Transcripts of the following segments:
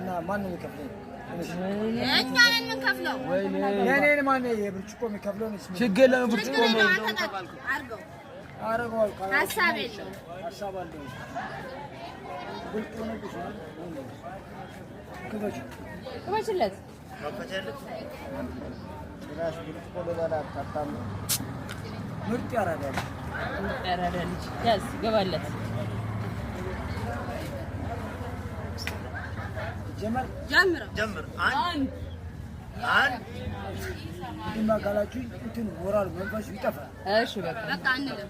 እና ማን ነው የሚከፍለው? እኛ ነን የምንከፍለው። የኔን ማን ነው የብርጭቆ የሚከፍለው? ችግር ለምን ብርጭቆ ነው አረጋው ሐሳብ የለውም። ሐሳብ አለው። ብርጭቆ ነው ብቻ ከመችለት ራስ ብርጭቆ ለባላ ታጣም ምርጥ ያራዳል ያዝ ገባለት ጀምር አንድ እንዲማ ካላችሁ እንትን ሞራል መንፈስ ይጠፋል። እሺ በቃ አንልም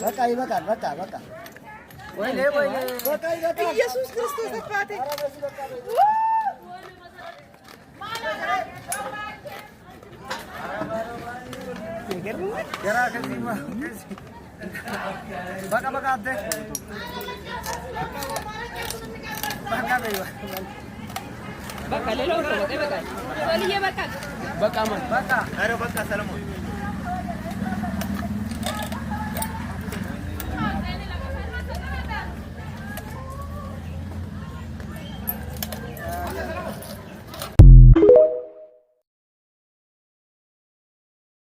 በቃ ይበቃል። በቃ ወይኔ በቃ ይበቃል። ኢየሱስ ክርስቶስ አባቴ በቃ ሌላው በቃ ይበቃል። በቃ ኧረ በቃ ሰለሞን